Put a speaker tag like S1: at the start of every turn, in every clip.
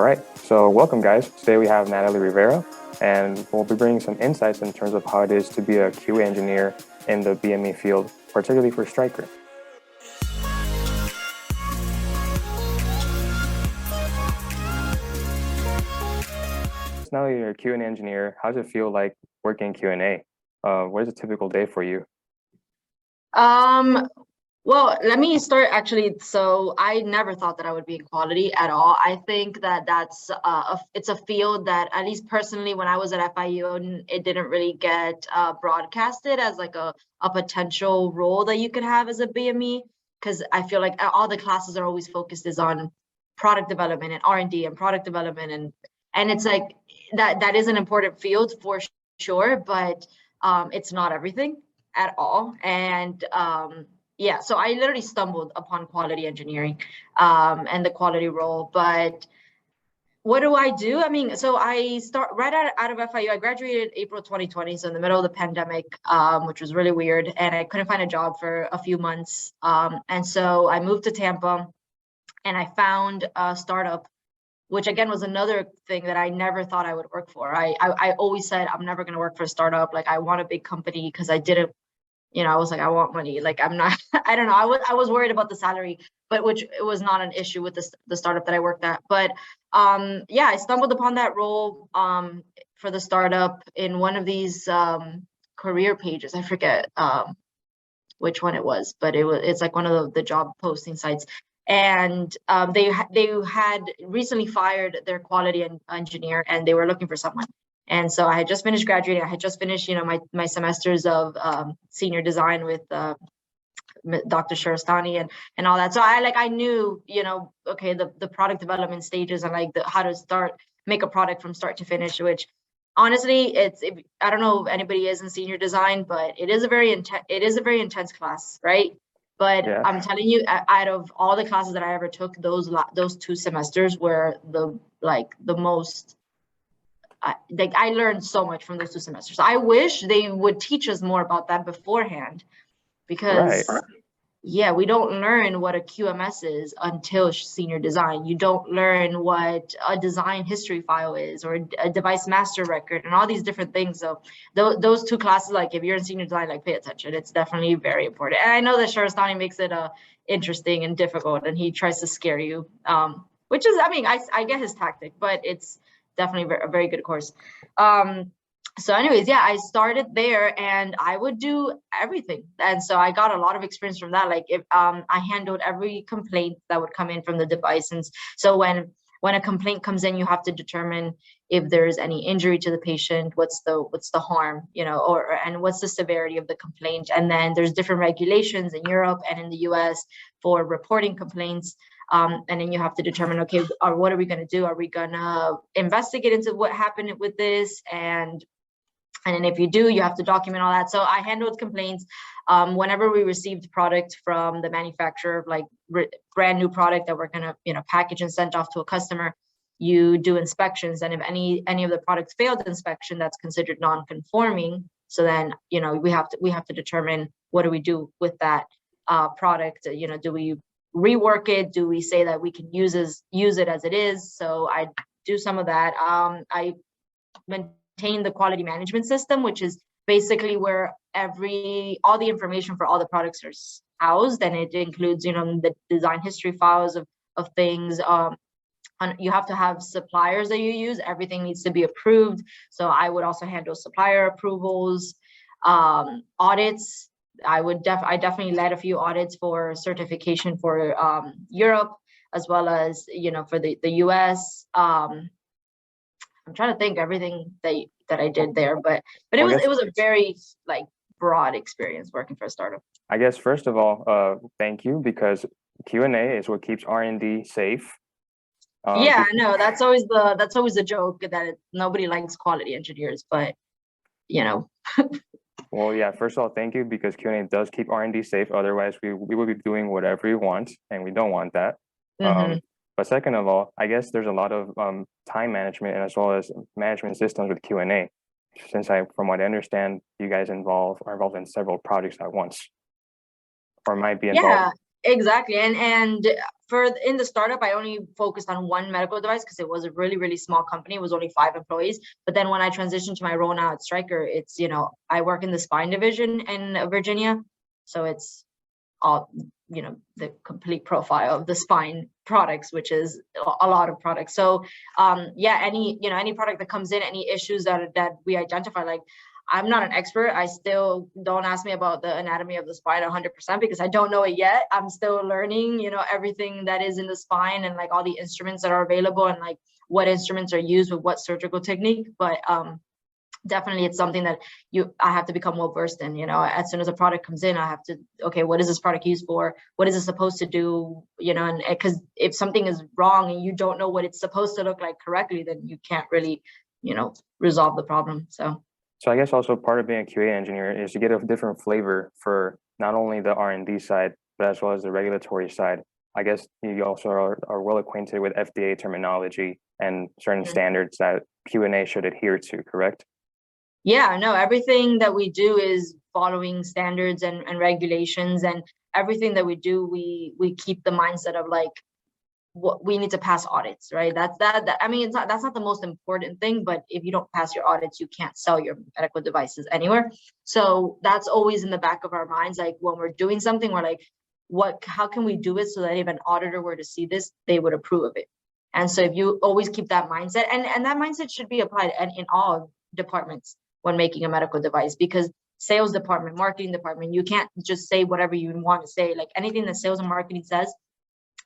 S1: All right, so welcome guys. Today we have Natalie Rivera, and we'll be bringing some insights in terms of how it is to be a QA engineer in the BME field, particularly for Stryker. Now you're a Q&A engineer. How does it feel like working Q&A? What is a typical day for you?
S2: Well, let me start actually. So I never thought that I would be in quality at all. I think that it's a field that, at least personally, when I was at FIU, it didn't really get broadcasted as like a potential role that you could have as a BME, because I feel like all the classes are always focused is on product development and R&D and product development, and it's like that is an important field for sure, but it's not everything at all. And yeah, so I literally stumbled upon quality engineering and the quality role. But what do I do? I mean, so I start right out of FIU. I graduated April 2020, so in the middle of the pandemic, which was really weird, and I couldn't find a job for a few months. And so I moved to Tampa, and I found a startup, which again was another thing that I never thought I would work for. I always said I'm never going to work for a startup. Like, I want a big company, because I didn't. I was like, I want money. Like, I'm not, I don't know. I was worried about the salary, but which it was not an issue with the startup that I worked at. But yeah, I stumbled upon that role for the startup in one of these career pages. I forget which one it was, but it's like one of the job posting sites. And they had recently fired their quality engineer, and they were looking for someone. And so I had just finished graduating. I had just finished, my semesters of senior design with Dr. Sharastani and all that. So I knew, okay, the product development stages and like how to make a product from start to finish, which honestly, I don't know if anybody is in senior design, but it is a very intense class, right? But yeah. I'm telling you, out of all the classes that I ever took, those 2 semesters were the most. I learned so much from those 2 semesters. I wish they would teach us more about that beforehand, because yeah, we don't learn what a QMS is until senior design. You don't learn what a design history file is, or a device master record, and all these different things. So those 2 classes, like if you're in senior design, like pay attention. It's definitely very important. And I know that Sharastani makes it interesting and difficult, and he tries to scare you, which is, I mean, I get his tactic, but it's definitely a very good course. So anyways, yeah, I started there, and I would do everything. And so I got a lot of experience from that. Like, if I handled every complaint that would come in from the device. And so when a complaint comes in, you have to determine if there's any injury to the patient, what's the harm, and what's the severity of the complaint. And then there's different regulations in Europe and in the US for reporting complaints. And then you have to determine, okay, what are we going to do? Are we going to investigate into what happened with this? And then if you do, you have to document all that. So I handled complaints. Whenever we received product from the manufacturer, like brand new product that we're going to, package and send off to a customer, you do inspections. And if any of the products failed inspection, that's considered non-conforming. So then, we have to determine, what do we do with that product? Do we rework it? Do we say that we can use it as it is? So I do some of that. I maintain the quality management system, which is basically where all the information for all the products are housed, and it includes, the design history files of things. You have to have suppliers that you use. Everything needs to be approved. So I would also handle supplier approvals, audits. I definitely led a few audits for certification for Europe, as well as, for the US. I'm trying to think everything that I did there, but it was a very broad experience working for a startup.
S1: I guess first of all, thank you, because Q&A is what keeps R&D safe.
S2: Yeah, I know that's always the joke, that nobody likes quality engineers, but
S1: Well, yeah, first of all, thank you, because Q&A does keep R&D safe. Otherwise, we would be doing whatever we want, and we don't want that. Mm-hmm. But second of all, I guess there's a lot of time management, and as well as management systems with Q&A. Since from what I understand, you guys are involved in several projects at once, or might be involved.
S2: Exactly. And in the startup, I only focused on one medical device because it was a really, really small company. It was only 5 employees. But then when I transitioned to my role now at Stryker, it's, I work in the spine division in Virginia. So it's all, the complete profile of the spine products, which is a lot of products. So any product that comes in, any issues that we identify, like, I'm not an expert. I still don't ask me about the anatomy of the spine 100% because I don't know it yet. I'm still learning, everything that is in the spine and like all the instruments that are available and like what instruments are used with what surgical technique. But definitely it's something that I have to become well versed in. As soon as a product comes in, I have to, okay, what is this product used for? What is it supposed to do? And because if something is wrong and you don't know what it's supposed to look like correctly, then you can't really, resolve the problem.
S1: So I guess also part of being a QA engineer is you get a different flavor for not only the R&D side, but as well as the regulatory side. I guess you also are well acquainted with FDA terminology and certain standards that Q&A should adhere to, correct?
S2: Yeah, no, everything that we do is following standards and regulations, and everything that we do, we keep the mindset of like, what we need to pass audits, right? That's that's not the most important thing, but if you don't pass your audits, you can't sell your medical devices anywhere. So that's always in the back of our minds. Like when we're doing something, we're like, how can we do it so that if an auditor were to see this, they would approve of it? And so if you always keep that mindset, and that mindset should be applied in all departments when making a medical device, because sales department, marketing department, you can't just say whatever you want to say. Like anything that sales and marketing says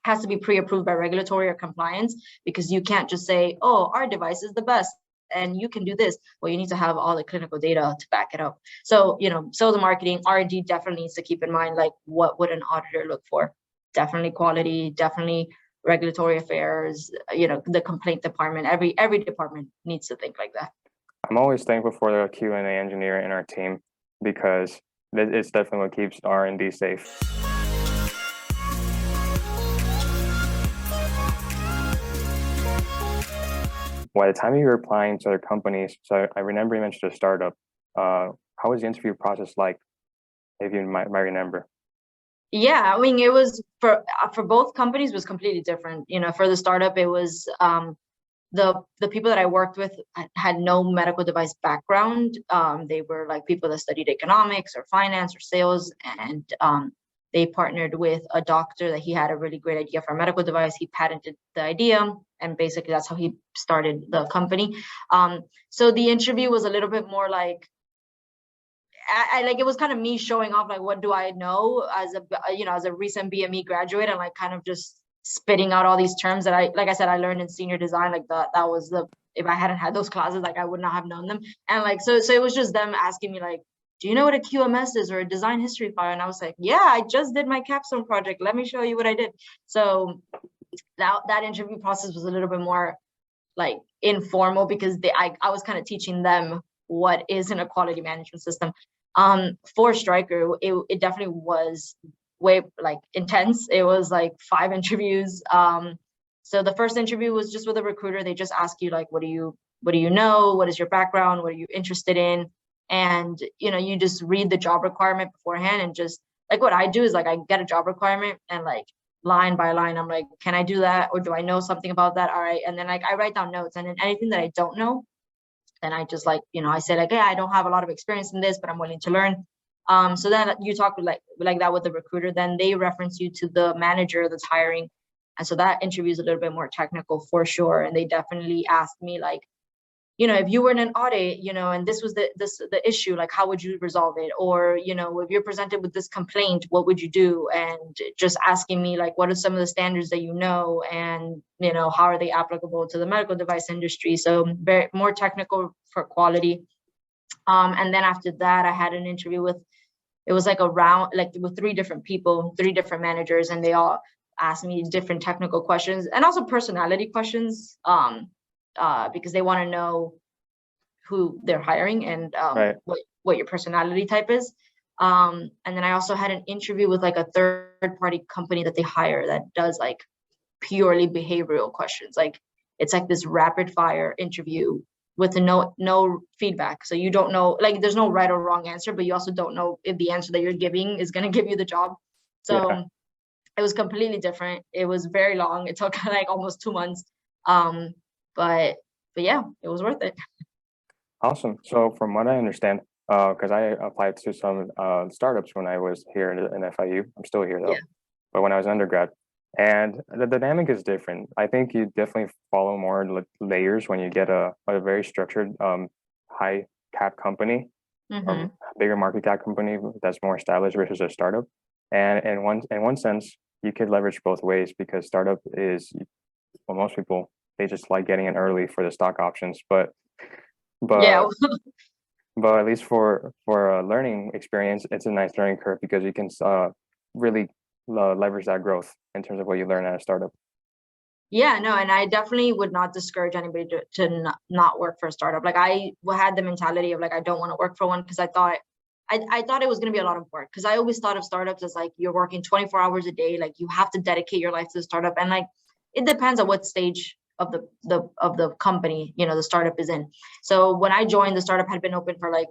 S2: has to be pre-approved by regulatory or compliance, because you can't just say, oh, our device is the best and you can do this. Well, you need to have all the clinical data to back it up. So, sales and marketing, R&D definitely needs to keep in mind, like, what would an auditor look for? Definitely quality, definitely regulatory affairs, the complaint department, every department needs to think like that.
S1: I'm always thankful for the Q&A engineer in our team because it's definitely what keeps R&D safe. By the time you were applying to other companies, so I remember you mentioned a startup. How was the interview process like, if you might remember?
S2: Yeah, I mean, it was for both companies was completely different. For the startup, it was the people that I worked with had no medical device background. They were like people that studied economics or finance or sales, and they partnered with a doctor that he had a really great idea for a medical device. He patented the idea, and basically that's how he started the company. So the interview was a little bit more like, I like, it was kind of me showing off, like, what do I know as a recent BME graduate, and like kind of just spitting out all these terms that like I said, I learned in senior design. Like that was if I hadn't had those classes, like I would not have known them. And like, so it was just them asking me like, do you know what a QMS is, or a design history file? And I was like, yeah, I just did my capstone project. Let me show you what I did. So that interview process was a little bit more like informal, because I was kind of teaching them what is in a quality management system. For Stryker, it definitely was way like intense. It was like 5 interviews. So the first interview was just with a recruiter. They just ask you like, what do you know? What is your background? What are you interested in? And you just read the job requirement beforehand, and just like what I do is like I get a job requirement and like line by line, I'm like, can I do that? Or do I know something about that? All right. And then like I write down notes, and then anything that I don't know, then I just like, I say like, yeah, I don't have a lot of experience in this, but I'm willing to learn. So then you talk like that with the recruiter, then they reference you to the manager that's hiring. And so that interview is a little bit more technical for sure. And they definitely asked me like, if you were in an audit, and this was the issue, like, how would you resolve it? Or, if you're presented with this complaint, what would you do? And just asking me like, what are some of the standards that and, how are they applicable to the medical device industry? So very more technical for quality. And then after that, I had an interview it was like a round, like with 3 different people, 3 different managers, and they all asked me different technical questions and also personality questions. Because they want to know who they're hiring and
S1: right.
S2: what your personality type is. And then I also had an interview with like a third-party company that they hire that does like purely behavioral questions. Like it's like this rapid fire interview with no feedback. So you don't know, like there's no right or wrong answer, but you also don't know if the answer that you're giving is going to give you the job. So it was completely different. It was very long. It took like almost 2 months. But yeah, it was worth it.
S1: Awesome. So from what I understand, because I applied to some startups when I was here in FIU. I'm still here though,
S2: Yeah.
S1: but when I was undergrad, and the dynamic is different. I think you definitely follow more layers when you get a very structured, high cap company,
S2: Mm-hmm.
S1: bigger market cap company that's more established versus a startup. And in one sense, you could leverage both ways because startup is, well, most people, they just like getting in early for the stock options, but
S2: Yeah.
S1: but at least for a learning experience, it's a nice learning curve because you can really leverage that growth in terms of what you learn at a startup.
S2: Yeah, no, and I definitely would not discourage anybody to not work for a startup. Like I had the mentality of like, I don't want to work for one because I thought it was going to be a lot of work because I always thought of startups as like you're working 24 hours a day, like you have to dedicate your life to the startup, and like it depends on what stage of the company, you know, the startup is in. So when I joined, the startup had been open for like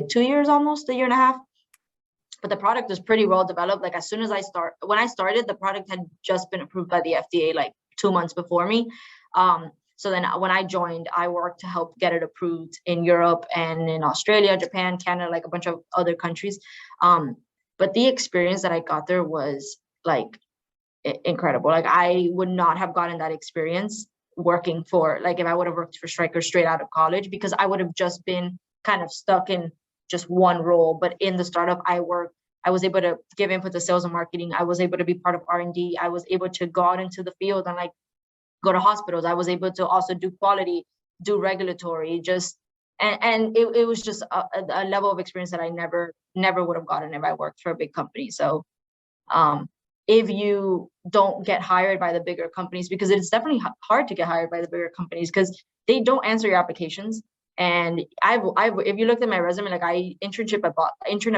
S2: 2 years, almost a year and a half. But the product is pretty well developed. Like as soon as when I started, the product had just been approved by the FDA like 2 months before me. So then when I joined, I worked to help get it approved in Europe and in Australia, Japan, Canada, like a bunch of other countries. But the experience that I got there was like incredible. Like I would not have gotten that experience working for, like if I would have worked for Stryker straight out of college, because I would have just been kind of stuck in just one role. But in the startup I was able to give input to sales and marketing. I was able to be part of R&D. I was able to go out into the field and like go to hospitals. I was able to also do quality, do regulatory, just and it was just a level of experience that I never would have gotten if I worked for a big company. So if you don't get hired by the bigger companies, because it's definitely hard to get hired by the bigger companies because they don't answer your applications. And I've if you looked at my resume, like I interned at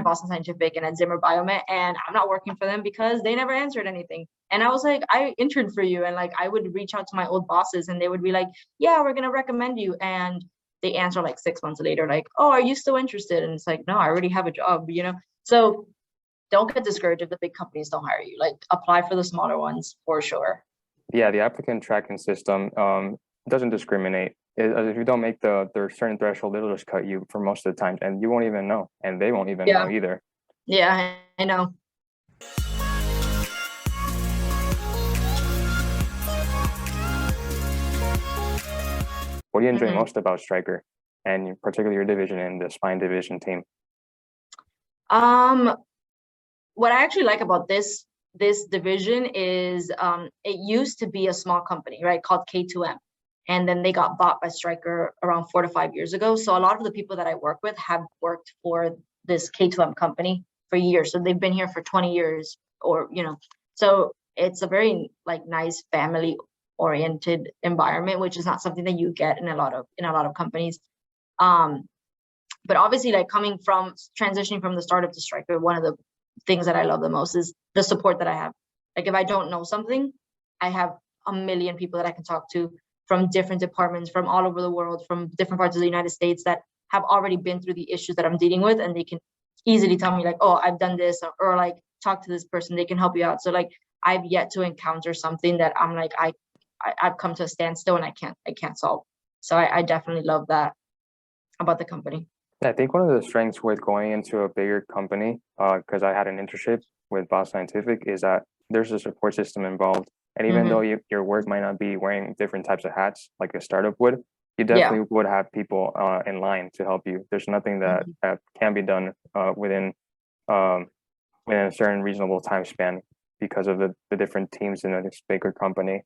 S2: Boston Scientific and at Zimmer Biomet, and I'm not working for them because they never answered anything. And I was like, I interned for you, and like I would reach out to my old bosses, and they would be like, yeah, we're gonna recommend you, and they answer like 6 months later, like, oh, are you still interested? And it's like, no, I already have a job, you know. So don't get discouraged if the big companies don't hire you. Like apply for the smaller ones for sure.
S1: Yeah, the applicant tracking system doesn't discriminate. If you don't make the certain threshold, it'll just cut you for most of the time, and you won't even know, and they won't even know either.
S2: Yeah, I know.
S1: What do you enjoy most about Stryker, and particularly your division and the spine division team?
S2: What I actually like about this division is it used to be a small company, right, called K2M. And then they got bought by Stryker around 4 to 5 years ago. So a lot of the people that I work with have worked for this K2M company for years. So they've been here for 20 years or, you know, so it's a very like nice family oriented environment, which is not something that you get in a lot of companies. But obviously like transitioning from the startup to Stryker, one of the things that I love the most is the support that I have. Like if I don't know something, I have a million people that I can talk to from different departments, from all over the world, from different parts of the United States that have already been through the issues that I'm dealing with. And they can easily tell me like, oh, I've done this, or like talk to this person, they can help you out. So like I've yet to encounter something that I'm like, I've come to a standstill and I can't solve. So I definitely love that about the company.
S1: I think one of the strengths with going into a bigger company, because I had an internship with Boston Scientific, is that there's a support system involved. And even though your work might not be wearing different types of hats like a startup would, you definitely would have people in line to help you. There's nothing that can be done within a certain reasonable time span because of the different teams in this bigger company.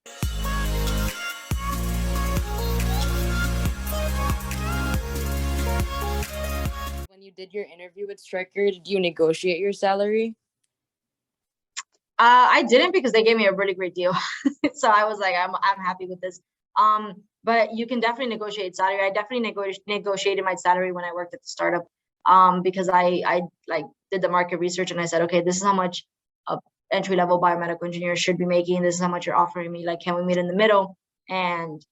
S3: When you did your interview with Stryker, did you negotiate your salary?
S2: I didn't, because they gave me a really great deal. So I was like, I'm happy with this. But you can definitely negotiate salary. I definitely negotiated my salary when I worked at the startup, because I like did the market research and I said, okay, this is how much a entry-level biomedical engineer should be making. This is how much you're offering me. Like, can we meet in the middle? And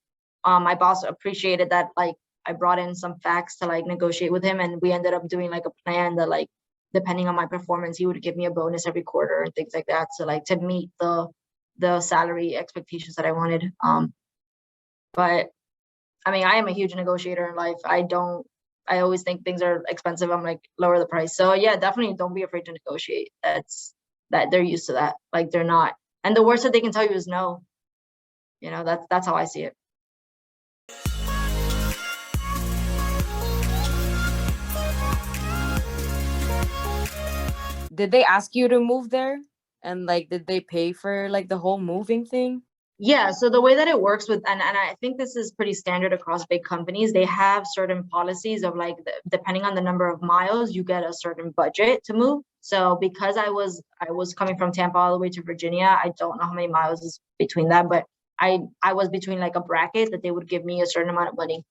S2: my boss appreciated that. Like, I brought in some facts to like negotiate with him, and we ended up doing like a plan that like depending on my performance, he would give me a bonus every quarter and things like that. So like to meet the salary expectations that I wanted. But I mean, I am a huge negotiator in life. I always think things are expensive. I'm like, lower the price. So yeah, definitely don't be afraid to negotiate. That they're used to that. Like they're not. And the worst that they can tell you is no. You know, that's how I see it.
S3: Did they ask you to move there? And like, did they pay for like the whole moving thing?
S2: Yeah, so the way that it works with, and I think this is pretty standard across big companies, they have certain policies of like, depending on the number of miles, you get a certain budget to move. So because I was coming from Tampa all the way to Virginia, I don't know how many miles is between that, but I was between like a bracket that they would give me a certain amount of money.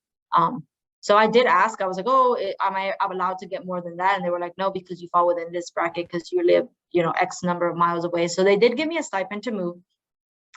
S2: So I did ask, I was like, oh, I'm allowed to get more than that? And they were like, no, because you fall within this bracket because you live, you know, X number of miles away. So they did give me a stipend to move.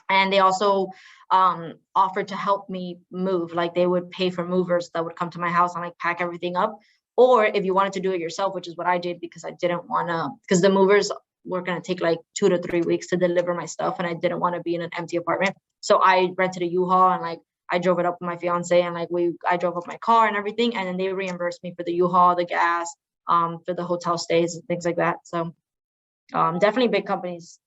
S2: And they also offered to help me move. Like they would pay for movers that would come to my house and like pack everything up. Or if you wanted to do it yourself, which is what I did because I didn't want to, because the movers were going to take like 2 to 3 weeks to deliver my stuff. And I didn't want to be in an empty apartment. So I rented a U-Haul and like I drove it up with my fiance and like I drove up my car and everything. And then they reimbursed me for the U-Haul, the gas, for the hotel stays and things like that. So definitely big companies.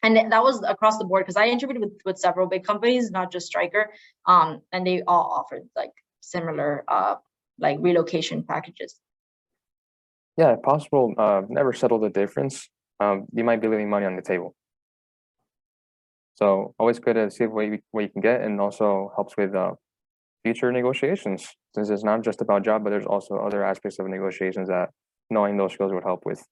S2: And that was across the board because I interviewed with several big companies, not just Stryker, and they all offered like similar like relocation packages.
S1: Yeah, if possible, never settle the difference. You might be leaving money on the table. So always good to see what you can get, and also helps with future negotiations, since it's not just about job, but there's also other aspects of negotiations that knowing those skills would help with.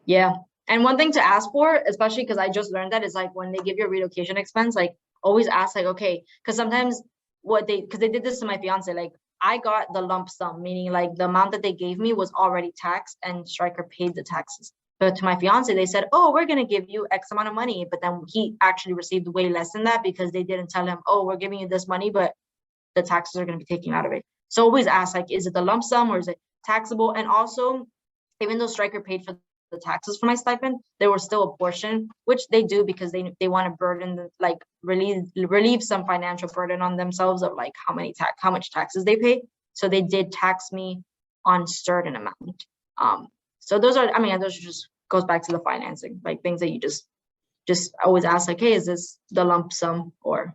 S2: Yeah. And one thing to ask for, especially because I just learned that, is like when they give you a relocation expense, like always ask like, okay, because sometimes because they did this to my fiance, like I got the lump sum, meaning like the amount that they gave me was already taxed and Stryker paid the taxes. But to my fiance, they said, oh, we're going to give you X amount of money. But then he actually received way less than that because they didn't tell him, oh, we're giving you this money, but the taxes are going to be taken out of it. So always ask like, is it the lump sum or is it taxable? And also, even though Stryker paid for the taxes for my stipend, there was still a portion, which they do because they want to burden like relieve some financial burden on themselves of like how much taxes they pay. So they did tax me on certain amount. So those are just goes back to the financing, like things that you just always ask like, hey, is this the lump sum, or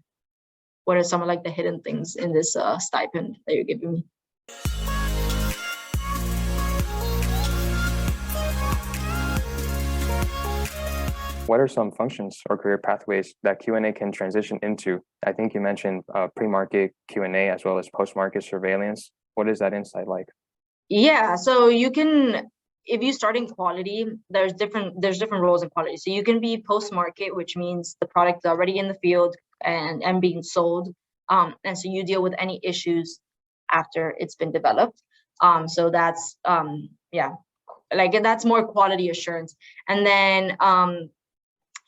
S2: what are some of like the hidden things in this stipend that you're giving me?
S1: What are some functions or career pathways that Q&A can transition into? I think you mentioned pre-market Q&A as well as post-market surveillance. What is that insight like?
S2: Yeah, so you can, if you start in quality, there's different roles in quality. So you can be post-market, which means the product is already in the field and being sold. And so you deal with any issues after it's been developed. So that's, yeah, like that's more quality assurance. And then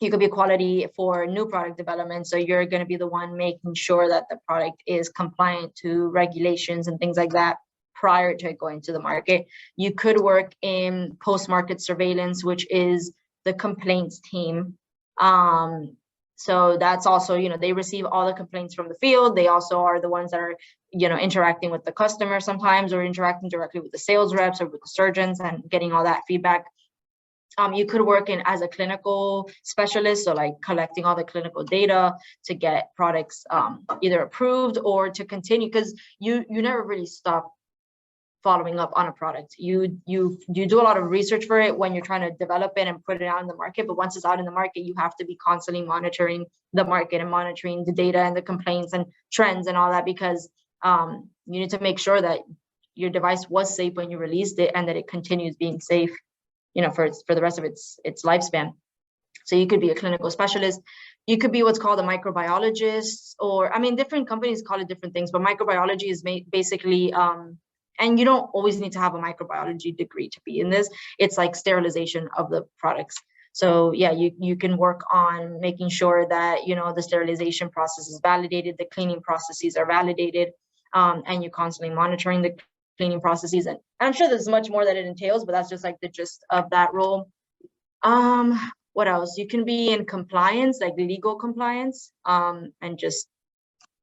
S2: you could be quality for new product development. So you're going to be the one making sure that the product is compliant to regulations and things like that prior to it going to the market. You could work in post-market surveillance, which is the complaints team. So that's also, they receive all the complaints from the field. They also are the ones that are, interacting with the customer sometimes, or interacting directly with the sales reps or with the surgeons and getting all that feedback. You could work in as a clinical specialist, so like collecting all the clinical data to get products either approved or to continue, because you never really stop following up on a product. You do a lot of research for it when you're trying to develop it and put it out in the market, but once it's out in the market, you have to be constantly monitoring the market and monitoring the data and the complaints and trends and all that, because you need to make sure that your device was safe when you released it and that it continues being safe, for the rest of its lifespan. So you could be a clinical specialist. You could be what's called a microbiologist, or different companies call it different things, but microbiology is basically, and you don't always need to have a microbiology degree to be in this. It's like sterilization of the products. So yeah, you can work on making sure that, the sterilization process is validated, the cleaning processes are validated, and you're constantly monitoring the cleaning processes. And I'm sure there's much more that it entails, but that's just like the gist of that role. What else? You can be in compliance, like legal compliance, and just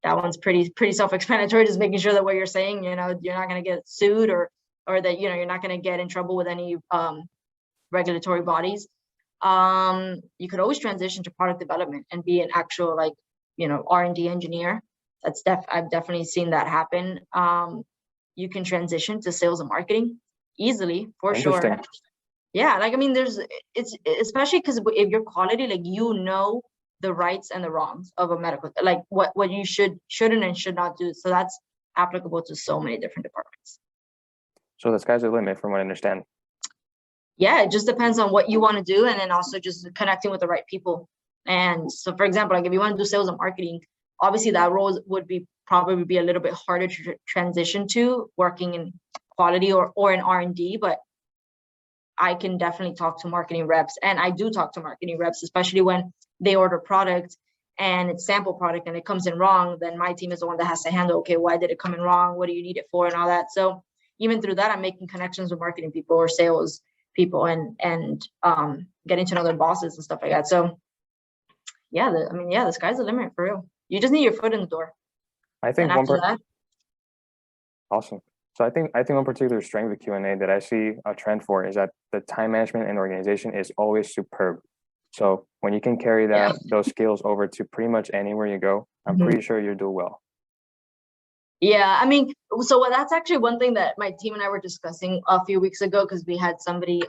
S2: that one's pretty self-explanatory, just making sure that what you're saying, you're not going to get sued or that, you're not going to get in trouble with any regulatory bodies. You could always transition to product development and be an actual like, R&D engineer. I've definitely seen that happen. You can transition to sales and marketing easily, for sure. Yeah, like, I mean, it's especially because if you're quality, like, the rights and the wrongs of a medical, like what you shouldn't and should not do. So that's applicable to so many different departments.
S1: So the sky's the limit from what I understand.
S2: Yeah, it just depends on what you want to do, and then also just connecting with the right people. And so, for example, like if you want to do sales and marketing, obviously that role would probably be a little bit harder to transition to working in quality or in R&D, but I can definitely talk to marketing reps, and I do talk to marketing reps, especially when they order product and it's sample product and it comes in wrong. Then my team is the one that has to handle, okay, why did it come in wrong? What do you need it for? And all that. So even through that, I'm making connections with marketing people or sales people and getting to know their bosses and stuff like that. So yeah, the sky's the limit for real. You just need your foot in the door.
S1: I think awesome. So I think one particular strength of Q&A that I see a trend for is that the time management and organization is always superb. So when you can carry those skills over to pretty much anywhere you go, I'm pretty sure you'll do well.
S2: Yeah, I mean, so that's actually one thing that my team and I were discussing a few weeks ago, because we had somebody,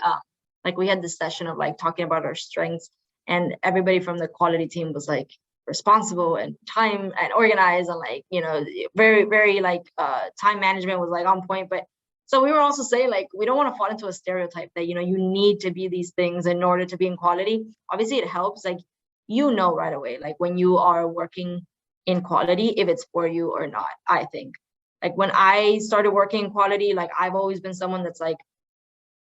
S2: we had this session of like talking about our strengths, and everybody from the quality team was like responsible and time and organized and like, very, very like time management was like on point. But so we were also saying like, we don't want to fall into a stereotype that, you need to be these things in order to be in quality. Obviously it helps, like, right away, like when you are working in quality, if it's for you or not. I think like when I started working in quality, like I've always been someone that's like,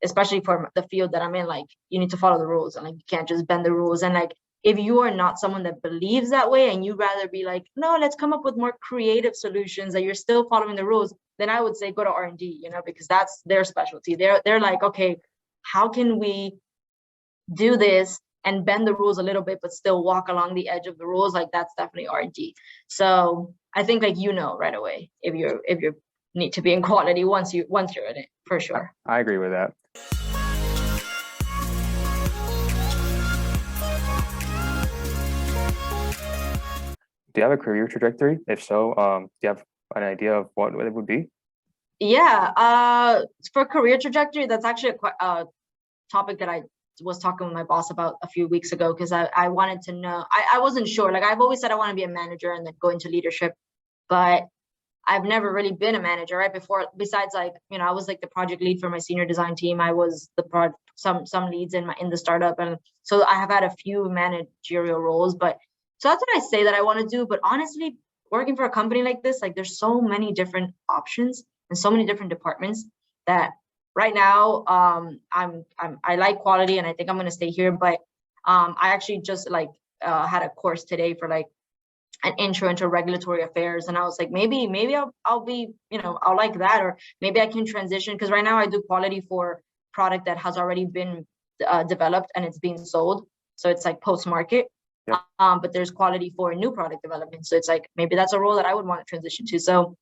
S2: especially for the field that I'm in, like you need to follow the rules and like you can't just bend the rules. And like if you are not someone that believes that way and you'd rather be like, no, let's come up with more creative solutions that you're still following the rules, then I would say go to R&D, because that's their specialty. They're like, okay, how can we do this and bend the rules a little bit, but still walk along the edge of the rules? Like that's definitely R&D. So I think like, right away, if you need to be in quality once you're in it, for sure.
S1: I agree with that. Do you have a career trajectory? If so, do you have an idea of what it would be?
S2: Yeah, for career trajectory, that's actually a topic that I was talking with my boss about a few weeks ago, because I wanted to know, I wasn't sure. Like I've always said I want to be a manager and then go into leadership, but I've never really been a manager, right? Before, besides like, I was like the project lead for my senior design team. I was some leads in the startup. And so I have had a few managerial roles, but so that's what I say that I want to do. But honestly, working for a company like this, like there's so many different options and so many different departments that right now, I like quality and I think I'm going to stay here. But I actually just like had a course today for like an intro into regulatory affairs, and I was like, maybe I'll be, I'll like that, or maybe I can transition, because right now I do quality for product that has already been developed and it's being sold, so it's like post-market. Yep. But there's quality for new product development, so it's like maybe that's a role that I would want to transition to. So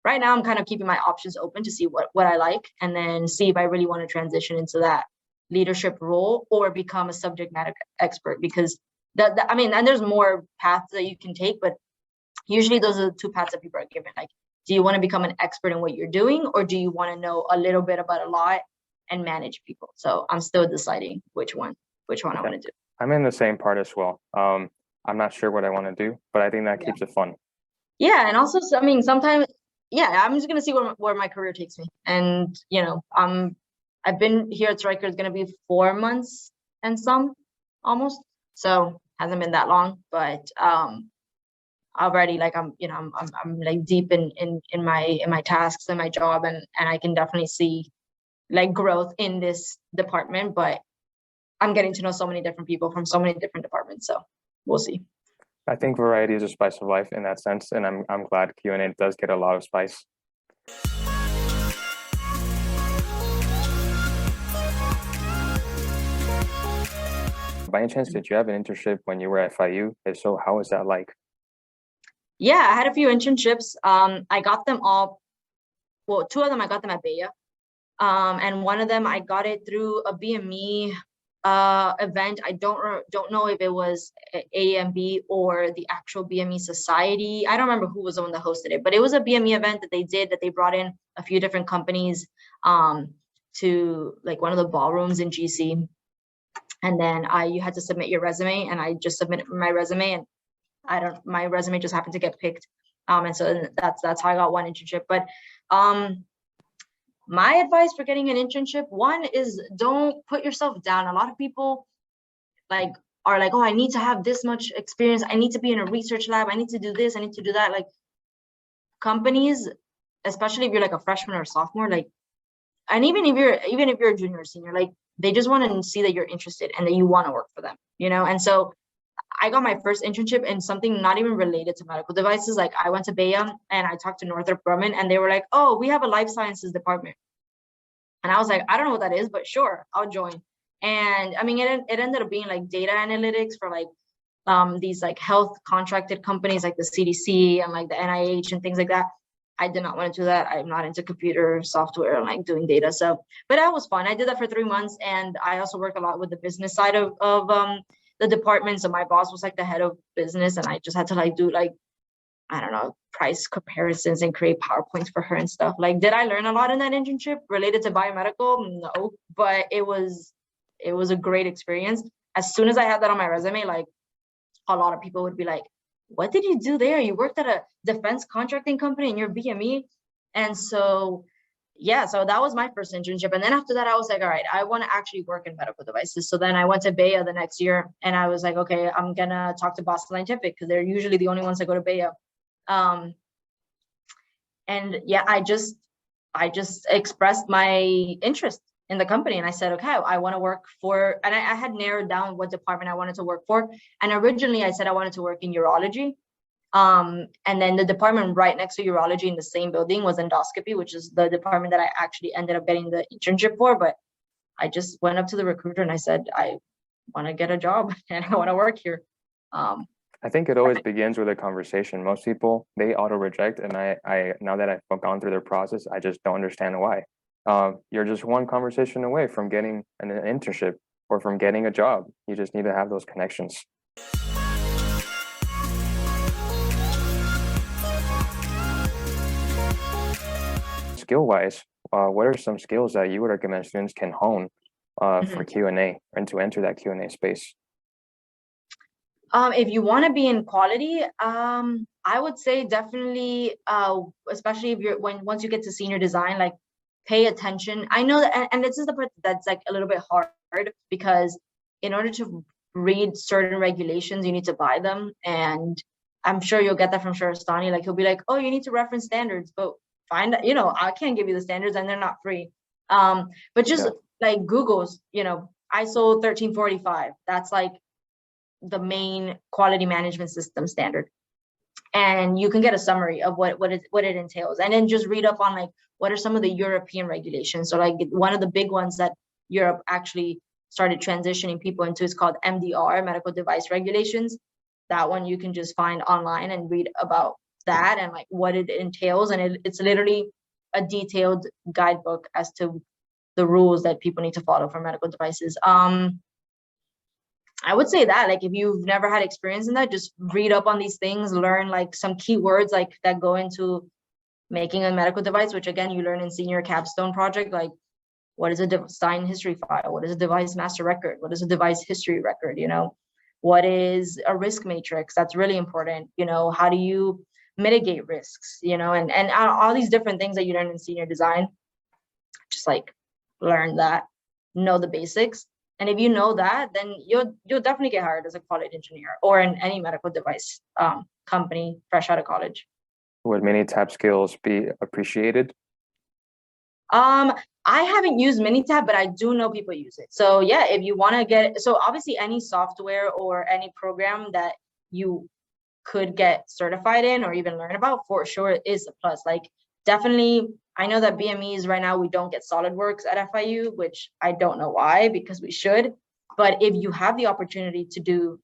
S2: right now I'm kind of keeping my options open to see what I like, and then see if I really want to transition into that leadership role or become a subject matter expert, because and there's more paths that you can take, but usually those are the two paths that people are given. Like, do you want to become an expert in what you're doing, or do you want to know a little bit about a lot and manage people? So I'm still deciding which one I want to do.
S1: I'm in the same part as well. I'm not sure what I want to do, but I think that keeps it fun.
S2: Yeah, and also, sometimes, I'm just gonna see where my career takes me. And I've been here at Stryker, it's gonna be 4 months and some, almost. So hasn't been that long, but already like I'm like deep in my tasks and my job, and I can definitely see like growth in this department. But I'm getting to know so many different people from so many different departments, so we'll see.
S1: I think variety is a spice of life in that sense, and I'm glad Q&A does get a lot of spice. By any chance, did you have an internship when you were at FIU? If so, how was that like?
S2: Yeah, I had a few internships. I got them all. Well, two of them I got them at BEA. And one of them I got it through a BME event. I don't know if it was AEMB or the actual BME Society. I don't remember who was the one that hosted it, but it was a BME event that they did, that they brought in a few different companies to like one of the ballrooms in GC. And then you had to submit your resume, and I just submitted my resume, and my resume just happened to get picked. And so that's how I got one internship. But my advice for getting an internship, one is don't put yourself down. A lot of people are like, oh, I need to have this much experience. I need to be in a research lab. I need to do this. I need to do that. Like, companies, especially if you're like a freshman or a sophomore, like, and even if you're a junior or senior, like, they just want to see that you're interested and that you want to work for them, you know? And so I got my first internship in something not even related to medical devices. Like, I went to BEA and I talked to Northrop Grumman, and they were like, oh, we have a life sciences department. And I was like, I don't know what that is, but sure, I'll join. And I mean, it ended up being like data analytics for like these like health contracted companies like the CDC and like the NIH and things like that. I did not want to do that. I'm not into computer software and like doing data. So, but that was fun. I did that for 3 months. And I also worked a lot with the business side of the department. So my boss was like the head of business, and I just had to like do like, I don't know, price comparisons and create PowerPoints for her and stuff. Like, did I learn a lot in that internship related to biomedical? No, but it was a great experience. As soon as I had that on my resume, like, a lot of people would be like, what did you do there? You worked at a defense contracting company and you're BME. And so, yeah, so that was my first internship. And then after that, I was like, all right, I want to actually work in medical devices. So then I went to BEA the next year, and I was like, okay, I'm going to talk to Boston Scientific, because they're usually the only ones that go to BEA. And yeah, I just expressed my interest in the company, and I said, okay, I want to work for, and I had narrowed down what department I wanted to work for. And originally I said I wanted to work in urology. And then the department right next to urology in the same building was endoscopy, which is the department that I actually ended up getting the internship for. But I just went up to the recruiter and I said, I want to get a job and I want to work here.
S1: I think it always begins with a conversation. Most people, they auto reject, and I now that I've gone through their process, I just don't understand why. You're just one conversation away from getting an internship or from getting a job. You just need to have those connections. Skill-wise, what are some skills that you would recommend students can hone for Q&A and to enter that Q&A space?
S2: If you want to be in quality, I would say definitely, especially if once you get to senior design, like, pay attention. I know that, and this is the part that's like a little bit hard, because in order to read certain regulations, you need to buy them. And I'm sure you'll get that from Sharastani. Like, he'll be like, oh, you need to reference standards, but I can't give you the standards and they're not free. But just like Google's, ISO 1345, that's like the main quality management system standard. And you can get a summary of what it entails, and then just read up on like what are some of the European regulations. So like one of the big ones that Europe actually started transitioning people into is called MDR, medical device regulations. That one you can just find online and read about that and like what it entails, and it's literally a detailed guidebook as to the rules that people need to follow for medical devices. I would say that, like, if you've never had experience in that, just read up on these things, learn like some keywords like that go into making a medical device, which again, you learn in senior capstone project, like what is a design history file? What is a device master record? What is a device history record? What is a risk matrix? That's really important. How do you mitigate risks? And all these different things that you learn in senior design, just like learn that, know the basics. And if you know that, then you'll definitely get hired as a quality engineer or in any medical device company fresh out of college.
S1: Would Minitab skills be appreciated?
S2: I haven't used Minitab, but I do know people use it. So yeah, if you want to get, so obviously any software or any program that you could get certified in or even learn about, for sure is a plus. Like, definitely, I know that BMEs right now, we don't get SolidWorks at FIU, which I don't know why, because we should. But if you have the opportunity to do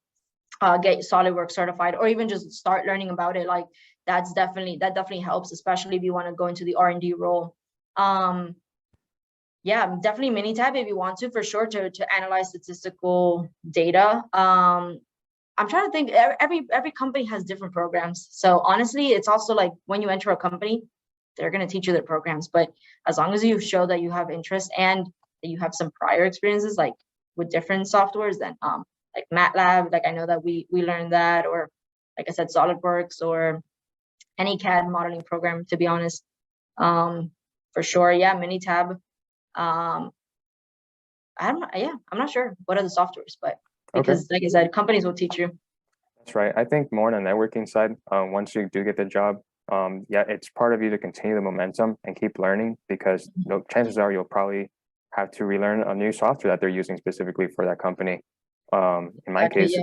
S2: get SolidWorks certified, or even just start learning about it, like that definitely helps, especially if you want to go into the R&D role. Yeah, definitely Minitab if you want to, for sure, to analyze statistical data. I'm trying to think, every company has different programs. So honestly, it's also like when you enter a company, they're going to teach you their programs. But as long as you show that you have interest and that you have some prior experiences, like with different softwares, then like MATLAB, like I know that we learned that, or like I said, SolidWorks, or any CAD modeling program, to be honest. For sure, yeah, Minitab. I'm not sure what are the softwares, but because like I said, companies will teach you.
S1: That's right. I think more on the networking side, once you do get the job, yeah, it's part of you to continue the momentum and keep learning, because chances are you'll probably have to relearn a new software that they're using specifically for that company. In my case,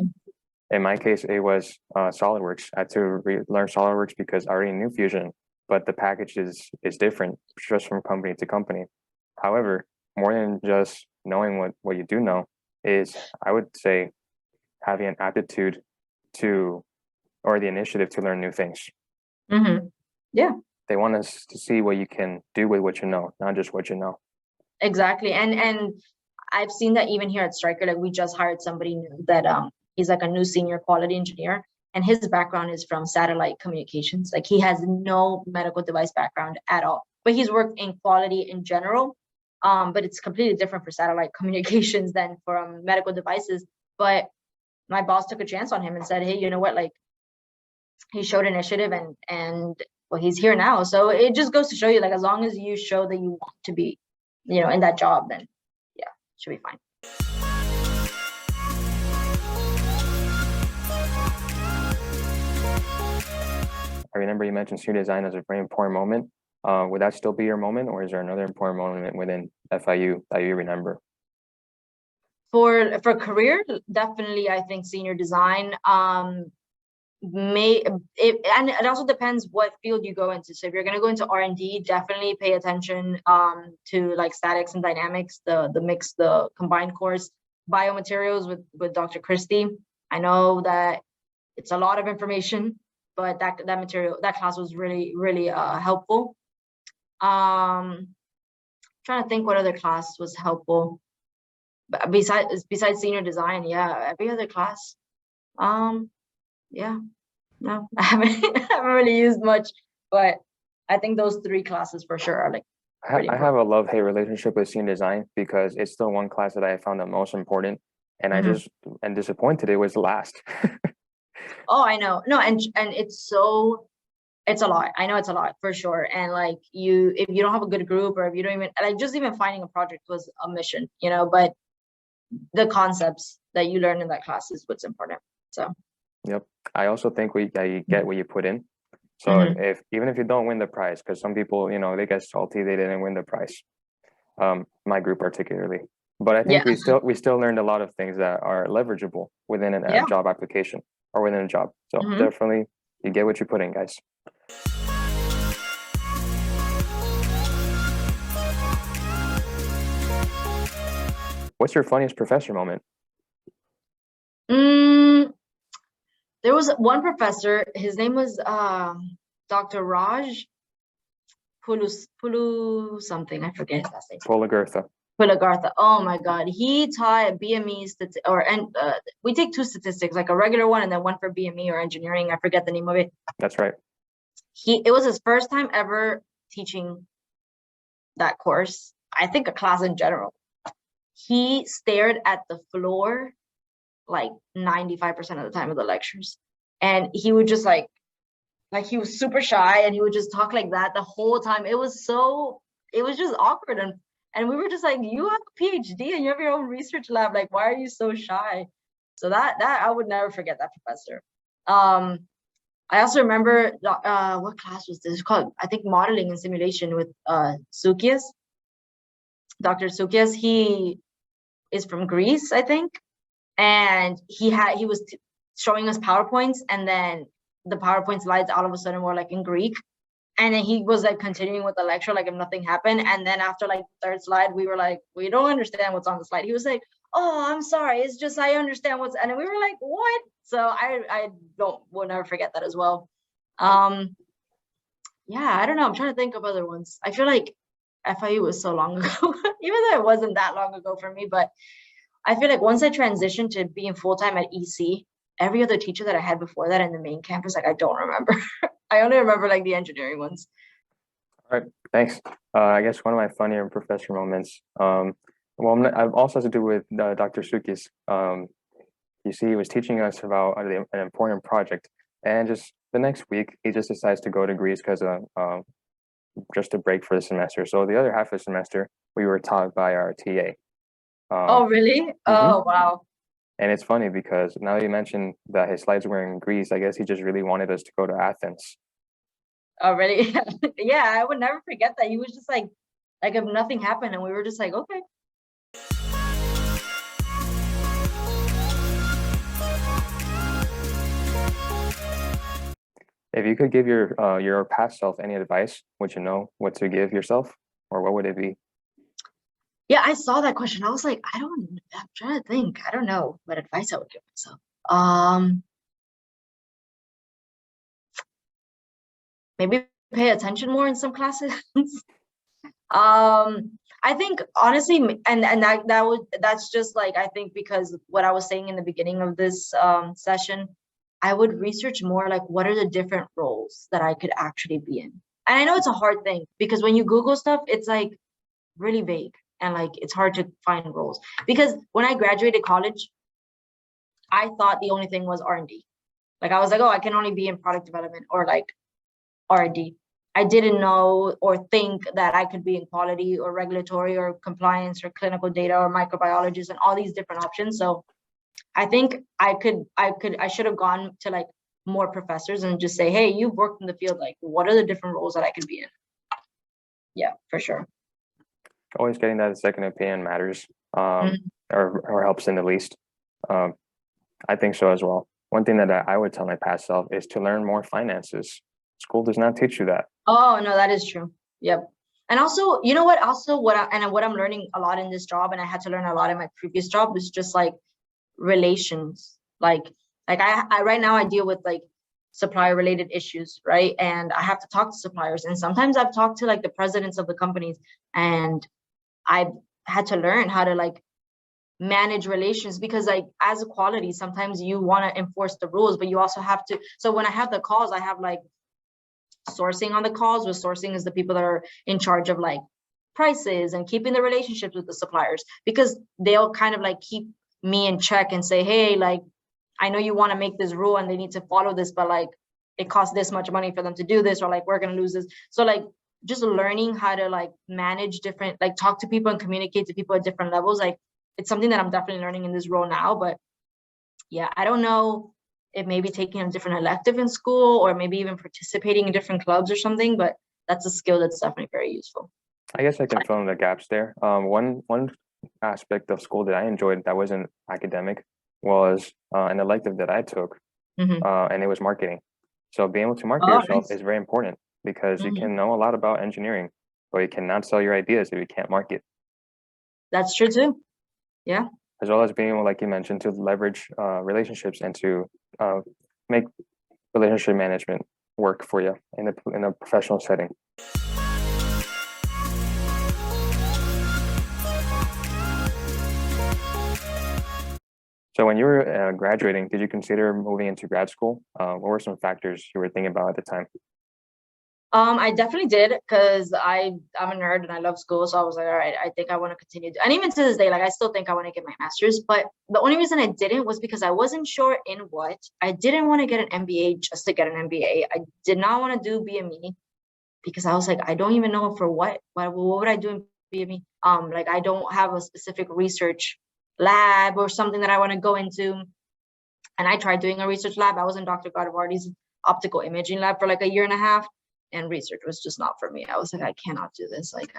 S1: it was SolidWorks. I had to relearn SolidWorks because I already knew Fusion, but the package is different just from company to company. However, more than just knowing what you do know is, I would say, having an aptitude to, or the initiative to learn new things.
S2: Yeah.
S1: They want us to see what you can do with what you know, not just what you know.
S2: Exactly. And I've seen that even here at Stryker, like we just hired somebody new that he's like a new senior quality engineer, and his background is from satellite communications. Like he has no medical device background at all, but he's worked in quality in general. But it's completely different for satellite communications than from medical devices. But my boss took a chance on him and said, hey, you know what, like he showed initiative, and well, he's here now. So it just goes to show you, like, as long as you show that you want to be, in that job, then yeah, should be fine.
S1: I remember you mentioned senior design as a very important moment. Would that still be your moment, or is there another important moment within FIU that you remember?
S2: For career, definitely, I think senior design. It also depends what field you go into. So if you're going to go into R&D, definitely pay attention to like statics and dynamics, the combined course, biomaterials with Dr. Christie. I know that it's a lot of information, but that class was really, really helpful. Trying to think what other class was helpful. Besides senior design, yeah, every other class. Yeah, no, I haven't really used much, but I think those 3 classes for sure are like.
S1: I have a love-hate relationship with senior design, because it's the one class that I found the most important, and I just am disappointed it was last.
S2: Oh, I know. No, and it's a lot. I know it's a lot for sure. And like if you don't have a good group, or if you don't even like, just even finding a project was a mission, but the concepts that you learn in that class is what's important. So. Yep.
S1: I also think you get what you put in. So even if you don't win the prize, because some people, they get salty, they didn't win the prize. My group particularly. But I think we still learned a lot of things that are leverageable within a job application or within a job. So definitely you get what you put in, guys. What's your funniest professor moment?
S2: There was one professor, his name was Dr. Raj Pulu something, I forget his last name. Pulagartha. Oh my God, he taught BME we take 2 statistics, like a regular one and then one for BME or engineering. I forget the name of it.
S1: That's right.
S2: It was his first time ever teaching that course. I think a class in general. He stared at the floor like 95% of the time of the lectures, and he would just like he was super shy, and he would just talk like that the whole time. It was just awkward, and we were just like, you have a PhD and you have your own research lab, like why are you so shy? So that I would never forget that professor. I also remember what class was this called? I think modeling and simulation with Soukias. Dr. Soukias, he is from Greece, I think. And he was showing us PowerPoints, and then the PowerPoint slides all of a sudden were like in Greek. And then he was like continuing with the lecture like if nothing happened. And then after like the 3rd slide, we were like, we don't understand what's on the slide. He was like, oh, I'm sorry, it's just I understand what's, and we were like, what? So I will never forget that as well. Yeah, I don't know, I'm trying to think of other ones. I feel like FIU was so long ago, even though it wasn't that long ago for me, but I feel like once I transitioned to being full-time at EC, every other teacher that I had before that in the main campus, like I don't remember. I only remember like the engineering ones.
S1: All right, thanks. I guess one of my funnier professor moments, I've also has to do with Dr. Sukis. You see, he was teaching us about an important project, and just the next week, he just decides to go to Greece because just a break for the semester. So the other half of the semester, we were taught by our TA.
S2: Oh, really? Oh, wow.
S1: And it's funny because now you mentioned that his slides were in Greece. I guess he just really wanted us to go to Athens.
S2: Oh, really? Yeah, I would never forget that. He was just like if nothing happened, and we were just like, okay.
S1: If you could give your past self any advice, would you know what to give yourself, or what would it be?
S2: Yeah, I saw that question. I was like, I'm trying to think. I don't know what advice I would give myself. Maybe pay attention more in some classes. I think honestly, and that's just like, I think because what I was saying in the beginning of this session, I would research more like what are the different roles that I could actually be in. And I know it's a hard thing because when you Google stuff, it's like really vague and like it's hard to find roles. Because when I graduated college, I thought the only thing was R&D. Like I was like, oh, I can only be in product development or like R&D. I didn't know or think that I could be in quality or regulatory or compliance or clinical data or microbiologist and all these different options. So I think I should have gone to like more professors and just say, hey, you've worked in the field, like what are the different roles that I could be in? Yeah, for sure.
S1: Always getting that second opinion matters, or helps in the least. I think so as well. One thing that I would tell my past self is to learn more finances. School does not teach you that.
S2: Oh, no, that is true. Yep. And also, you know what? Also, what I'm learning a lot in this job, and I had to learn a lot in my previous job, is just like relations. Like I right now I deal with like supplier related issues, right? And I have to talk to suppliers, and sometimes I've talked to like the presidents of the companies, and I've had to learn how to like manage relations, because like as a quality, sometimes you want to enforce the rules, but you also have to. So when I have the calls, I have like sourcing on the calls, where sourcing is the people that are in charge of like prices and keeping the relationships with the suppliers, because they'll kind of like keep me in check and say, hey, like I know you want to make this rule and they need to follow this, but like it costs this much money for them to do this, or like we're going to lose this. So like just learning how to like manage different, like talk to people and communicate to people at different levels, like it's something that I'm definitely learning in this role now. But yeah, I don't know, it may be taking a different elective in school or maybe even participating in different clubs or something, but that's a skill that's definitely very useful.
S1: I guess I can fill in the gaps there. One aspect of school that I enjoyed that wasn't academic was an elective that I took, and it was marketing. So being able to market yourself is very important, because you can know a lot about engineering, but you cannot sell your ideas if you can't market.
S2: That's true too. Yeah.
S1: As well as being able, like you mentioned, to leverage relationships and to make relationship management work for you in a professional setting. So when you were graduating, did you consider moving into grad school? What were some factors you were thinking about at the time?
S2: I definitely did, because I'm a nerd and I love school. So I was like, all right, I think I want to continue. And even to this day, like I still think I want to get my master's. But the only reason I didn't was because I wasn't sure in what. I didn't want to get an MBA just to get an MBA. I did not want to do BME, because I was like, I don't even know for what. What would I do in BME? Like I don't have a specific research lab or something that I want to go into. And I tried doing a research lab. I was in Dr. Godavarty's optical imaging lab for like a year and a half. And research was just not for me. I was like, I cannot do this. Like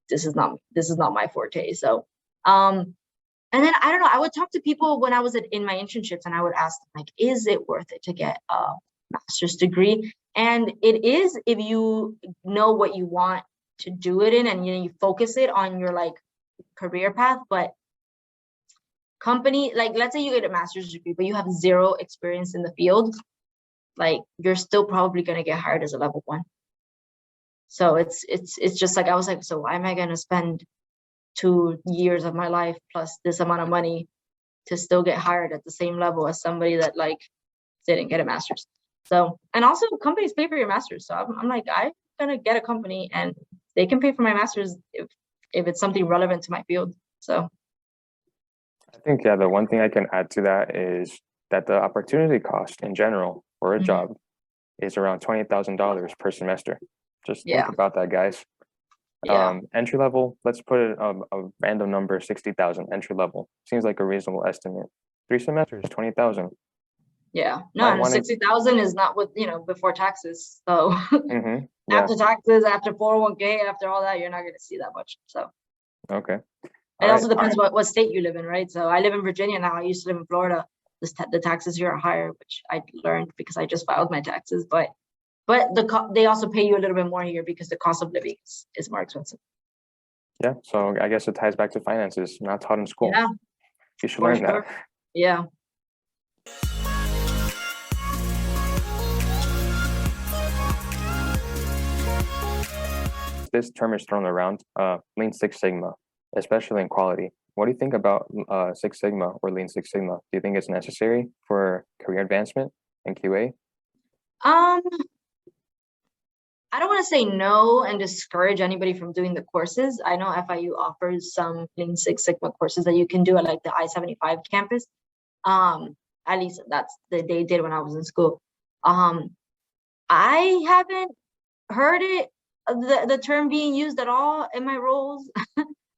S2: this is not my forte. So, and then I don't know, I would talk to people when I was in my internships, and I would ask them, like, is it worth it to get a master's degree? And it is, if you know what you want to do it in, and you focus it on your like career path. But company, like let's say you get a master's degree, but you have zero experience in the field, like you're still probably going to get hired as a level 1. So it's just like, I was like, so why am I going to spend 2 years of my life plus this amount of money to still get hired at the same level as somebody that like didn't get a master's? So, and also companies pay for your master's. So I'm like, I'm gonna get a company and they can pay for my master's if it's something relevant to my field. So
S1: I think, yeah, the one thing I can add to that is that the opportunity cost in general for a job is around $20,000 per semester. Just think about that, guys. Entry level, let's put it a random number, 60,000 entry level. Seems like a reasonable estimate. 3 semesters, 20,000.
S2: Yeah, no, and 60,000 is not with, before taxes. So after taxes, after 401k, after all that, you're not going to see that much. So
S1: okay.
S2: It also depends what state you live in, right? So I live in Virginia now. I used to live in Florida. The taxes here are higher, which I learned because I just filed my taxes. But they also pay you a little bit more here because the cost of living is more expensive.
S1: Yeah, so I guess it ties back to finances, not taught in school.
S2: Yeah,
S1: you should learn that.
S2: Yeah.
S1: This term is thrown around, Lean Six Sigma, especially in quality. What do you think about Six Sigma or Lean Six Sigma? Do you think it's necessary for career advancement in QA?
S2: I don't want to say no and discourage anybody from doing the courses. I know FIU offers some Lean Six Sigma courses that you can do at like the I-75 campus. At least that's they did when I was in school. I haven't heard the term being used at all in my roles.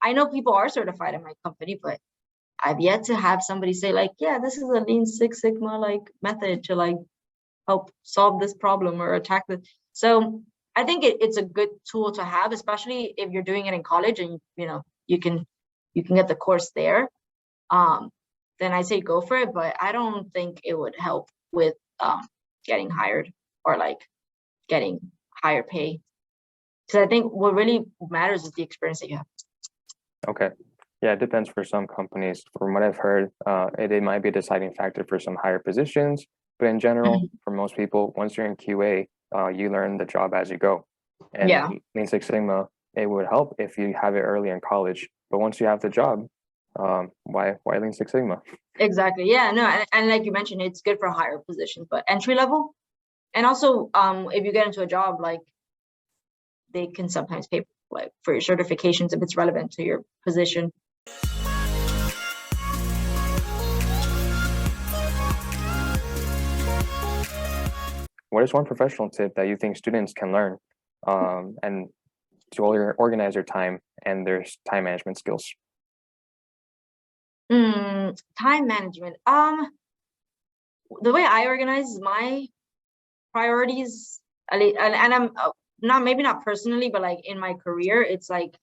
S2: I know people are certified in my company, but I've yet to have somebody say like, yeah, this is a Lean Six Sigma like method to like help solve this problem or attack this. So I think it's a good tool to have, especially if you're doing it in college and you can get the course there. Then I say go for it, but I don't think it would help with getting hired or like getting higher pay. Because I think what really matters is the experience that you have.
S1: Okay. Yeah, it depends for some companies. From what I've heard, it might be a deciding factor for some higher positions. But in general, for most people, once you're in QA, you learn the job as you go. And Lean Six Sigma, it would help if you have it early in college. But once you have the job, why Lean Six Sigma?
S2: Exactly. Yeah, no, and like you mentioned, it's good for higher positions, but entry level. And also, if you get into a job, like they can sometimes pay like for your certifications if it's relevant to your position.
S1: What is one professional tip that you think students can learn and to organize their time and their time management skills?
S2: Time management. The way I organize my priorities, and I'm not personally, but like in my career, it's like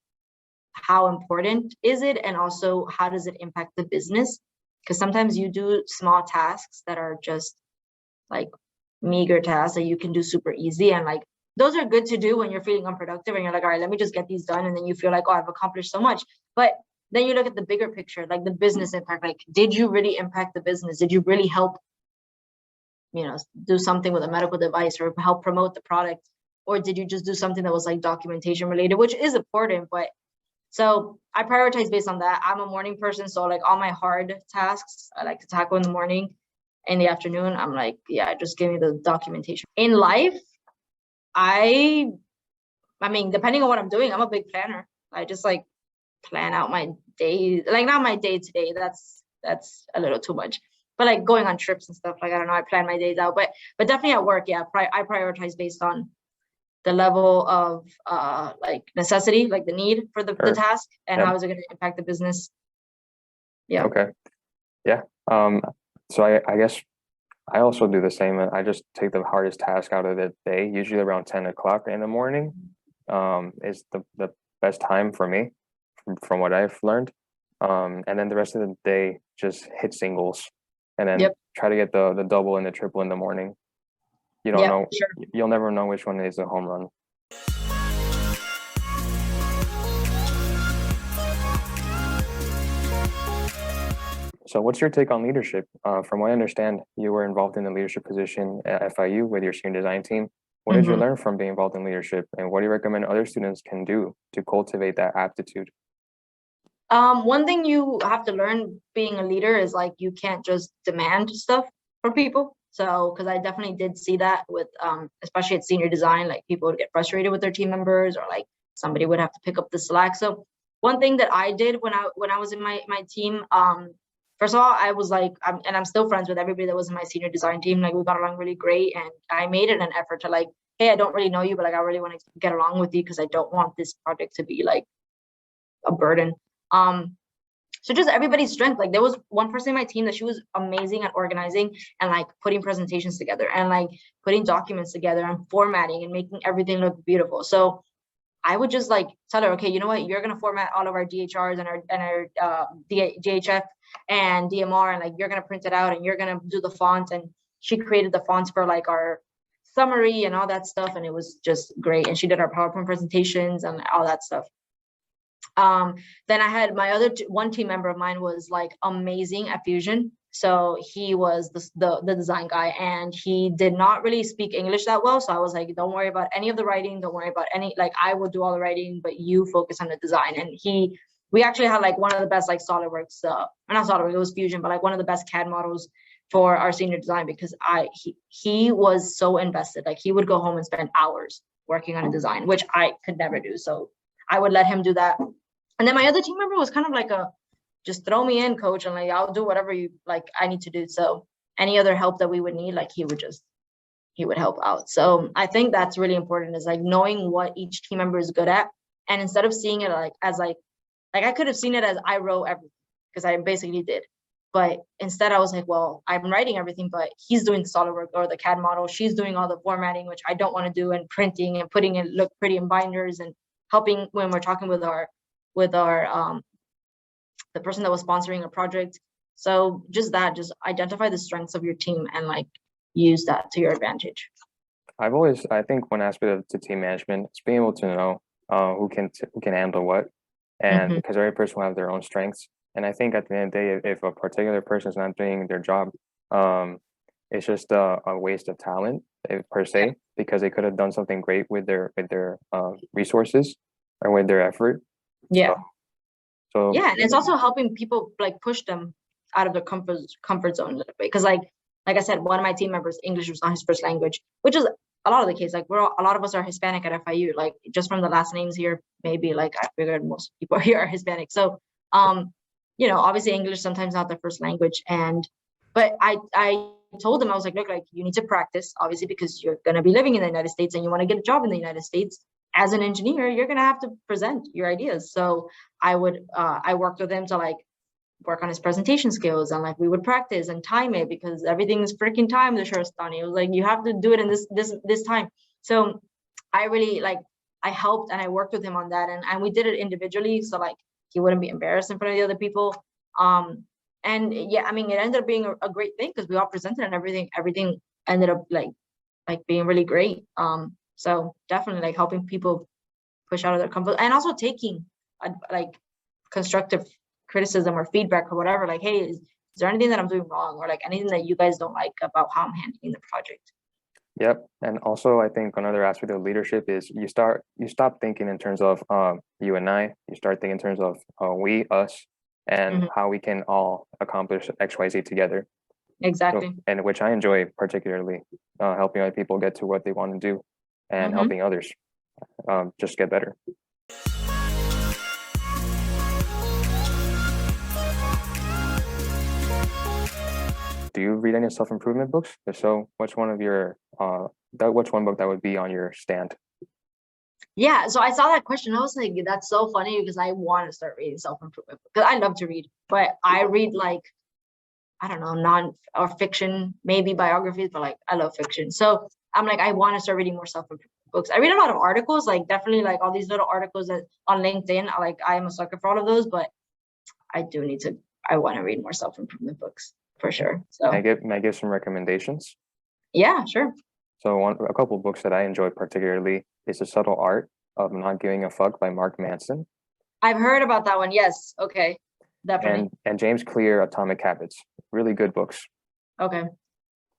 S2: how important is it, and also how does it impact the business? Because sometimes you do small tasks that are just like meager tasks that you can do super easy, and like those are good to do when you're feeling unproductive and you're like, all right, let me just get these done, and then you feel like, oh, I've accomplished so much. But then you look at the bigger picture, like the business impact. Like, did you really impact the business? Did you really help do something with a medical device or help promote the product? Or did you just do something that was like documentation related, which is important? But so I prioritize based on that. I'm a morning person, so like all my hard tasks I like to tackle in the morning. In the afternoon, I'm like, yeah, just give me the documentation. In life, I mean, depending on what I'm doing, I'm a big planner. I just like plan out my day, like not my day to day. That's a little too much. But like going on trips and stuff, like I don't know, I plan my days out. But definitely at work, yeah, I prioritize based on the level of like necessity, like the need for the task, and how is it going to impact the business. Yeah. Okay.
S1: Yeah. So I guess I also do the same. I just take the hardest task out of the day, usually around 10 o'clock in the morning. Is the best time for me from what I've learned. And then the rest of the day just hit singles, and then try to get the double and the triple in the morning. You don't know, you'll never know which one is a home run. So what's your take on leadership? From what I understand, you were involved in the leadership position at FIU with your senior design team. What did you learn from being involved in leadership, and what do you recommend other students can do to cultivate that aptitude?
S2: One thing you have to learn being a leader is like you can't just demand stuff from people. So, because I definitely did see that with, especially at senior design, like people would get frustrated with their team members, or like somebody would have to pick up the slack. So, one thing that I did when I was in my team, first of all, I was like, and I'm still friends with everybody that was in my senior design team. Like we got along really great, and I made it an effort to like, hey, I don't really know you, but like I really want to get along with you because I don't want this project to be like a burden. So just everybody's strength. Like there was one person in my team that she was amazing at organizing and like putting presentations together and like putting documents together and formatting and making everything look beautiful. So I would just like tell her, okay, you know what, you're gonna format all of our DHRs and our DHF and DMR, and like you're gonna print it out and you're gonna do the font. And she created the fonts for like our summary and all that stuff, and it was just great. And she did our PowerPoint presentations and all that stuff. Then I had my other one team member of mine was like amazing at Fusion. So he was the design guy, and he did not really speak English that well. So I was like, don't worry about any of the writing. Don't worry about any, like I will do all the writing, but you focus on the design. And we actually had like one of the best like SolidWorks, not SolidWorks, it was Fusion, but like one of the best CAD models for our senior design, because he was so invested. Like he would go home and spend hours working on a design, which I could never do. So I would let him do that. And then my other team member was kind of like just throw me in, coach, and like I'll do whatever you like I need to do. So any other help that we would need, like he would help out. So I think that's really important, is like knowing what each team member is good at. And instead of seeing it like as like I could have seen it as I wrote everything, because I basically did. But instead I was like, well, I'm writing everything, but he's doing the SolidWorks or the CAD model. She's doing all the formatting, which I don't want to do, and printing and putting it look pretty in binders, and helping when we're talking with our the person that was sponsoring a project. So just identify the strengths of your team and like use that to your advantage.
S1: I think one aspect of team management is being able to know who can handle what, and because every person will have their own strengths. And I think at the end of the day, if a particular person is not doing their job, it's just a waste of talent per se, because they could have done something great with their resources or with their effort.
S2: Yeah.
S1: So
S2: yeah, and it's also helping people like push them out of their comfort zone a little bit. Because like I said, one of my team members, English was not his first language, which is a lot of the case. Like a lot of us are Hispanic at FIU. Like just from the last names here, maybe like I figured most people here are Hispanic. So obviously English sometimes not their first language. But I told them, I was like, look, like you need to practice, obviously, because you're gonna be living in the United States and you want to get a job in the United States. As an engineer, you're gonna have to present your ideas. So I worked with him to like work on his presentation skills, and like we would practice and time it, because everything is freaking time. The Shurstani, it was like you have to do it in this time. So I really I helped and I worked with him on that, and we did it individually, so like he wouldn't be embarrassed in front of the other people. And yeah, I mean, it ended up being a great thing because we all presented and everything ended up like being really great. So definitely like helping people push out of their comfort, and also taking like constructive criticism or feedback or whatever. Like, hey, is there anything that I'm doing wrong, or like anything that you guys don't like about how I'm handling the project?
S1: Yep. And also I think another aspect of leadership is you stop thinking in terms of you and I. You start thinking in terms of we, us, and how we can all accomplish XYZ together.
S2: Exactly.
S1: So, and which I enjoy particularly, helping other people get to what they want to do, and helping others just get better. Do you read any self-improvement books? If so, which one book that would be on your stand?
S2: Yeah, so I saw that question. I was like, that's so funny, because I want to start reading self-improvement because I love to read, but I read like, I don't know, non or fiction, maybe biographies, but like I love fiction. So I'm like, I want to start reading more self-improvement books. I read a lot of articles, like definitely like all these little articles that on LinkedIn. Like I am a sucker for all of those, but I want to read more self-improvement books for sure. So
S1: may I give some recommendations?
S2: Yeah, sure.
S1: So a couple of books that I enjoy particularly is The Subtle Art of Not Giving a Fuck by Mark Manson.
S2: I've heard about that one. Yes. Okay. definitely.
S1: and James Clear, Atomic Habits. Really good books.
S2: Okay.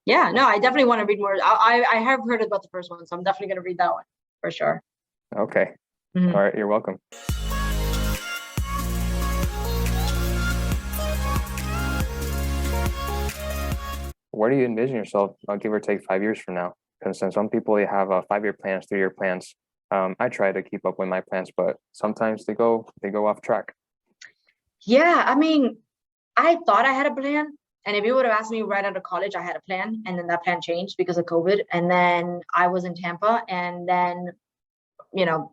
S2: Yeah, no, I definitely want to read more. I have heard about the first one, so I'm definitely going to read that one for sure.
S1: Okay.
S2: Mhm.
S1: All right, you're welcome. Where do you envision yourself, give or take 5 years from now? Because some people, they have 5-year plans, 3-year plans. I try to keep up with my plans, but sometimes they go off track.
S2: Yeah, I mean, I thought I had a plan. And if you would have asked me right out of college, I had a plan. And then that plan changed because of COVID. And then I was in Tampa. And then,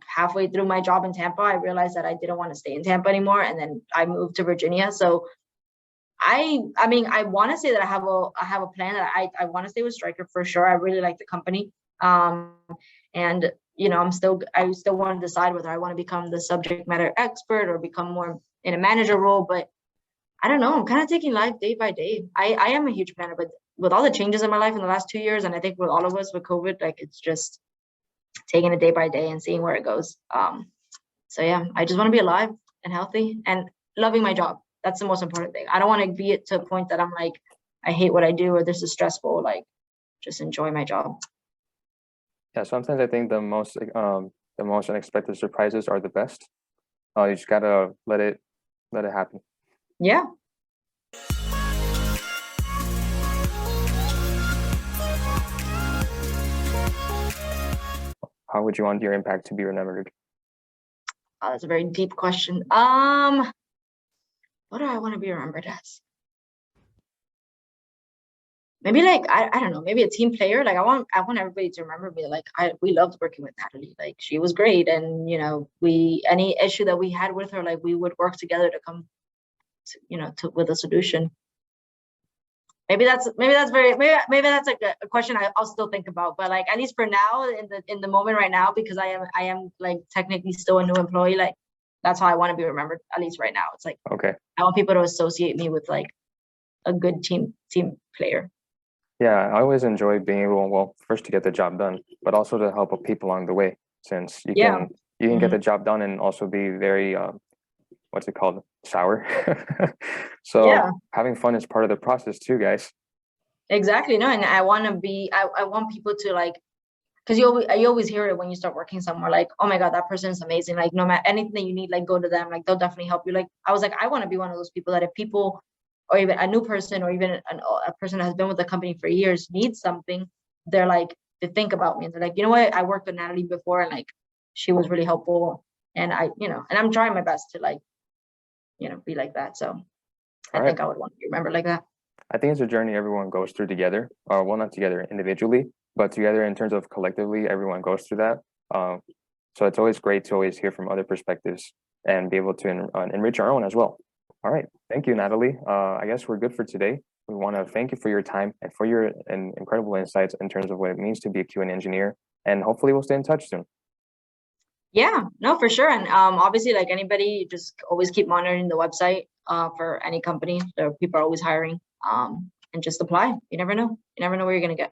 S2: halfway through my job in Tampa, I realized that I didn't want to stay in Tampa anymore. And then I moved to Virginia. So I mean, I want to say that I have a plan that I want to stay with Stryker for sure. I really like the company. And I still want to decide whether I want to become the subject matter expert or become more in a manager role. But I don't know. I'm kind of taking life day by day. I am a huge planner, but with all the changes in my life in the last 2 years, and I think with all of us with COVID, like it's just taking it day by day and seeing where it goes. So yeah, I just want to be alive and healthy and loving my job. That's the most important thing. I don't want to be to a point that I'm like, I hate what I do or this is stressful. Like, just enjoy my job.
S1: Yeah, sometimes I think the most unexpected surprises are the best. You just gotta let it happen.
S2: Yeah.
S1: How would you want your impact to be remembered?
S2: Oh, that's a very deep question. What do I want to be remembered as? Maybe like I don't know, maybe a team player. Like I want everybody to remember me. Like we loved working with Natalie. Like she was great, and any issue that we had with her, like we would work together to come with a solution. Maybe that's like a question I'll still think about, but like at least for now, in the moment right now, because I am like technically still a new employee, like that's how I want to be remembered, at least right now. It's like,
S1: okay,
S2: I want people to associate me with like a good team player.
S1: Yeah, I always enjoy being able, well, first to get the job done, but also to help people along the way, since you can get the job done and also be very what's it called, sour. So having fun is part of the process too, guys.
S2: Exactly. No, and I want to be I want people to like, because you always hear it when you start working somewhere, like, oh my god, that person is amazing, like no matter anything that you need, like go to them, like they'll definitely help you. Like I was like, I want to be one of those people that if people, or even a new person, or even a person that has been with the company for years needs something, they're like, they think about me and they're like, you know what, I worked with Natalie before and like she was really helpful, and and I'm trying my best to like be like that. So I think I would want to be remembered like that.
S1: I think it's a journey everyone goes through together, or well, not together individually, but together in terms of collectively, everyone goes through that. So it's always great to always hear from other perspectives and be able to enrich our own as well. All right. Thank you, Natalie. I guess we're good for today. We want to thank you for your time and for your incredible insights in terms of what it means to be a Q&A engineer. And hopefully we'll stay in touch soon.
S2: Yeah, no, for sure. And obviously, like anybody, just always keep monitoring the website for any company. There people are always hiring, and just apply. You never know. You never know where you're going to get.